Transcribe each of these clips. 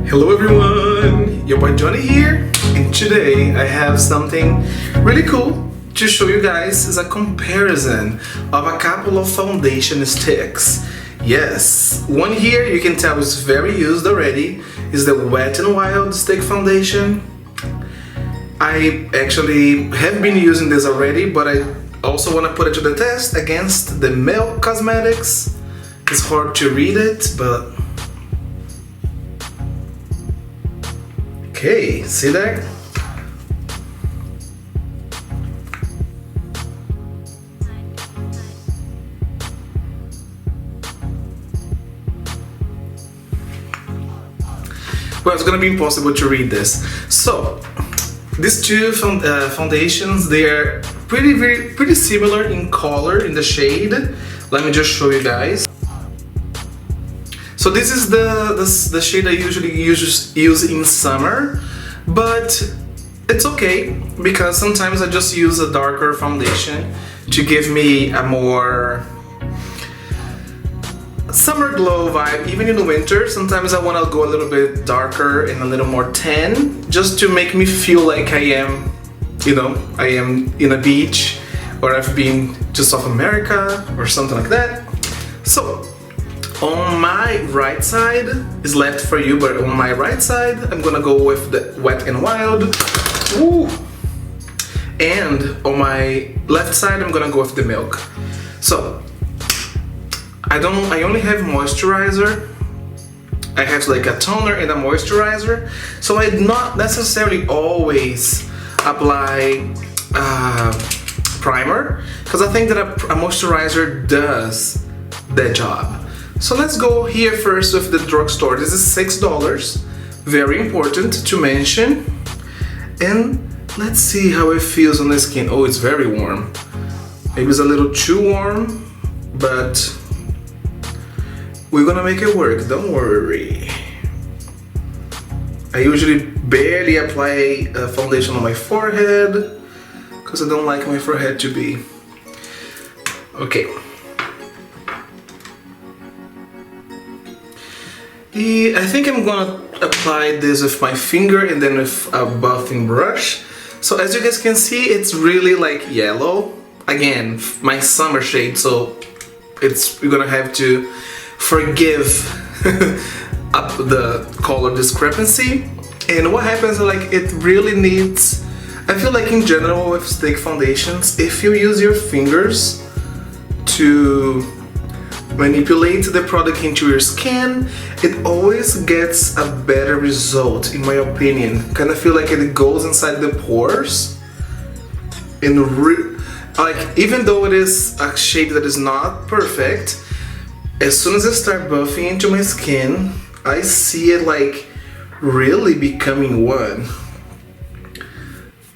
Hello everyone, your boy Johnny here, and today I have something really cool to show you guys. Is a comparison of a couple of foundation sticks. Yes, one here you can tell is very used already, is the Wet n Wild Stick Foundation. I actually have been using this already, but I also want to put it to the test against the Milk Cosmetics. It's hard to read it, but okay, see that? Well, it's gonna be impossible to read this. So, these two foundations, they are pretty similar in color, in the shade. Let me just show you guys. So this is the shade I usually use in summer, but it's okay because sometimes I just use a darker foundation to give me a more summer glow vibe. Even in the winter, sometimes I want to go a little bit darker and a little more tan, just to make me feel like I am, I am in a beach, or I've been to South America or something like that. So on my right side is left for you, but on my right side I'm gonna go with the Wet n Wild. Woo! And on my left side I'm gonna go with the Milk. So I only have moisturizer. I have like a toner and a moisturizer, so I not necessarily always apply primer, because I think that a moisturizer does the job. So let's go here first with the drugstore. This is $6, very important to mention. And let's see how it feels on the skin. Oh, it's very warm. Maybe it's a little too warm, but we're gonna make it work, don't worry. I usually barely apply foundation on my forehead because I don't like my forehead to be. Okay. I think I'm gonna apply this with my finger and then with a buffing brush. So as you guys can see, it's really like yellow. Again, my summer shade, so you're gonna have to forgive up the color discrepancy. And what happens is, like, it really needs, I feel like in general with stick foundations, if you use your fingers to manipulate the product into your skin, it always gets a better result, in my opinion. Kind of feel like it goes inside the pores, and like, even though it is a shade that is not perfect, as soon as I start buffing into my skin, I see it like really becoming one.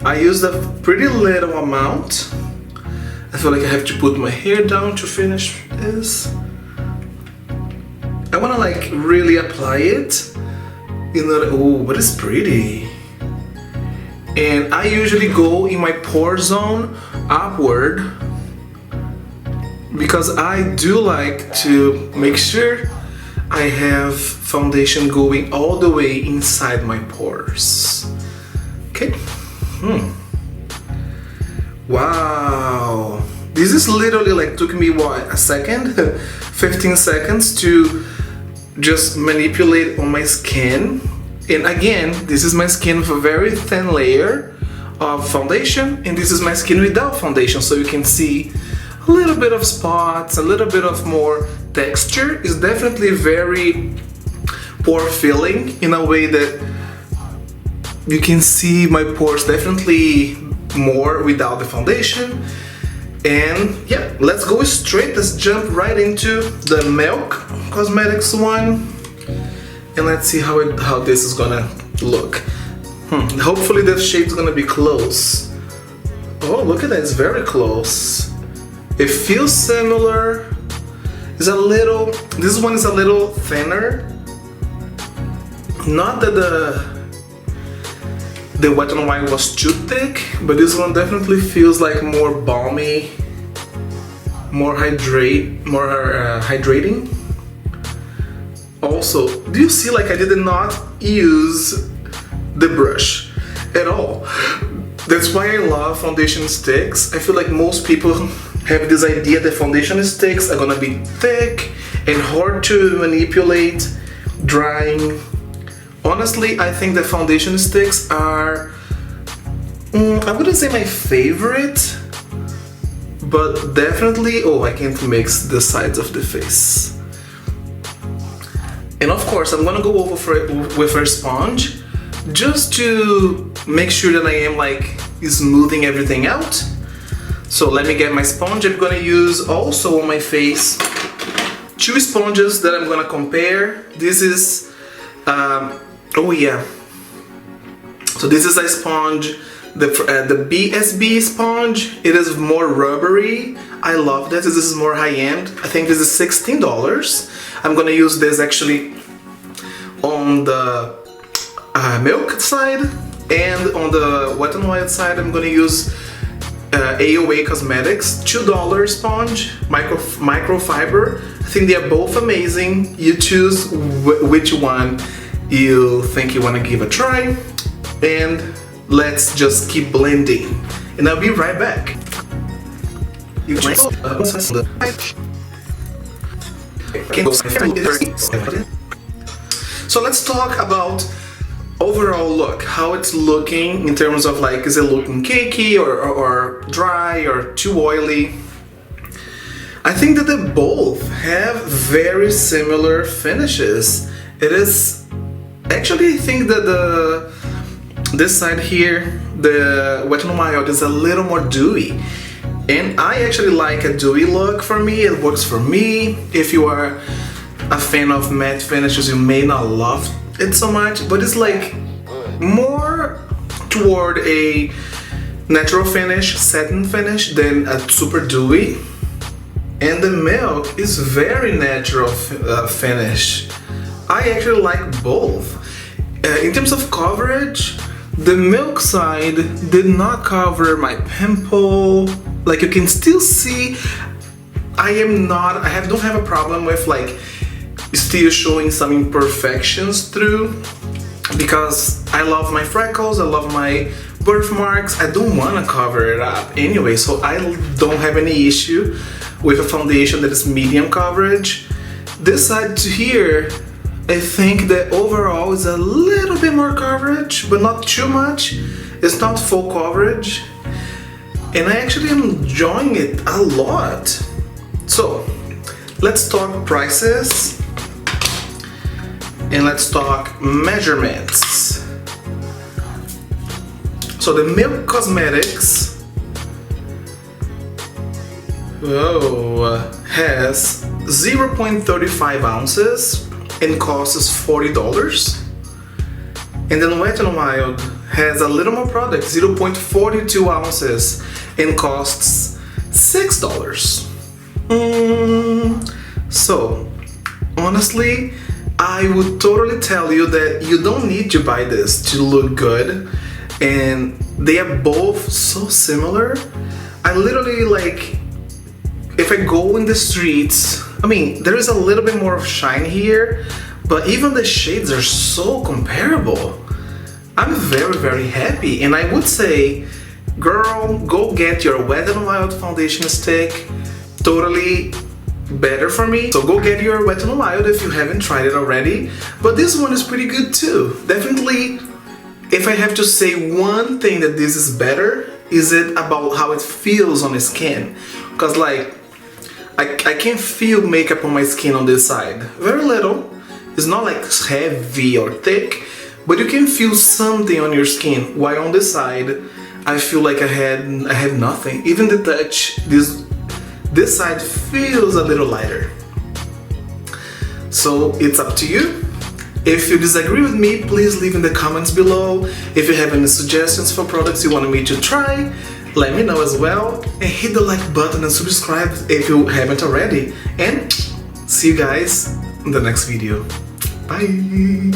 I used a pretty little amount. I feel like I have to put my hair down to finish this. I want to like really apply it. Oh, but it's pretty. And I usually go in my pore zone upward, because I do like to make sure I have foundation going all the way inside my pores. Okay. Wow. This is literally like took me what, a second? 15 seconds to just manipulate on my skin. And again, this is my skin with a very thin layer of foundation, and this is my skin without foundation, so you can see a little bit of spots, a little bit of more texture. Is definitely very pore filling in a way that you can see my pores definitely more without the foundation. And yeah, let's go straight, let's jump right into the Milk Cosmetics one, and let's see how this is gonna look. Hopefully the shade's gonna be close. Oh, look at that, it's very close. It feels similar. It's a little, this one is a little thinner. Not that the Wet n Wild was too thick, but this one definitely feels like more balmy, more hydrating. Also, do you see like I did not use the brush at all? That's why I love foundation sticks. I feel like most people have this idea that foundation sticks are gonna be thick and hard to manipulate, drying. Honestly, I think the foundation sticks are, I wouldn't say my favorite, but definitely, oh, I can't mix the sides of the face. And of course, I'm gonna go over with a sponge just to make sure that I am like smoothing everything out. So let me get my sponge. I'm gonna use also on my face 2 sponges that I'm gonna compare. This is, oh yeah. So this is a sponge, the BSB sponge. It is more rubbery. I love this. This is more high-end. I think this is $16. I'm gonna use this actually on the milk side, and on the Wet n Wild side I'm gonna use AOA Cosmetics $2 sponge, microfiber. I think they are both amazing. You choose which one you think you want to give a try, and let's just keep blending, and I'll be right back. So let's talk about overall look, how it's looking in terms of like, is it looking cakey or dry or too oily? I think that they both have very similar finishes. It is actually, I think that this side here, the Wet n Wild, is a little more dewy, and I actually like a dewy look. For me, it works for me. If you are a fan of matte finishes, you may not love it so much, but it's like more toward a natural finish, satin finish, than a super dewy. And the milk is very natural finish. I actually like both. In terms of coverage, the milk side did not cover my pimple. Like you can still see, I don't have a problem with like still showing some imperfections through, because I love my freckles, I love my birthmarks. I don't want to cover it up anyway, so I don't have any issue with a foundation that is medium coverage. This side to here, I think that overall is a little bit more coverage, but not too much. It's not full coverage, and I actually am enjoying it a lot. So let's talk prices. And let's talk measurements. So the Milk Cosmetics has 0.35 ounces and costs $40. And then Wet n Wild has a little more product, 0.42 ounces and costs $6. So honestly, I would totally tell you that you don't need to buy this to look good, and they are both so similar. I literally, like, if I go in the streets, I mean, there is a little bit more of shine here, but even the shades are so comparable. I'm very, very happy, and I would say, girl, go get your Wet n Wild foundation stick. Totally better for me. So go get your Wet n Wild if you haven't tried it already. But this one is pretty good too. Definitely, if I have to say one thing that this is better, is it about how it feels on the skin. Because like, I can feel makeup on my skin on this side. Very little. It's not like heavy or thick, but you can feel something on your skin. While on this side, I feel like I had nothing. Even the touch, this side feels a little lighter. So it's up to you. If you disagree with me, please leave in the comments below. If you have any suggestions for products you want me to try, let me know as well. And hit the like button and subscribe if you haven't already. And see you guys in the next video. Bye!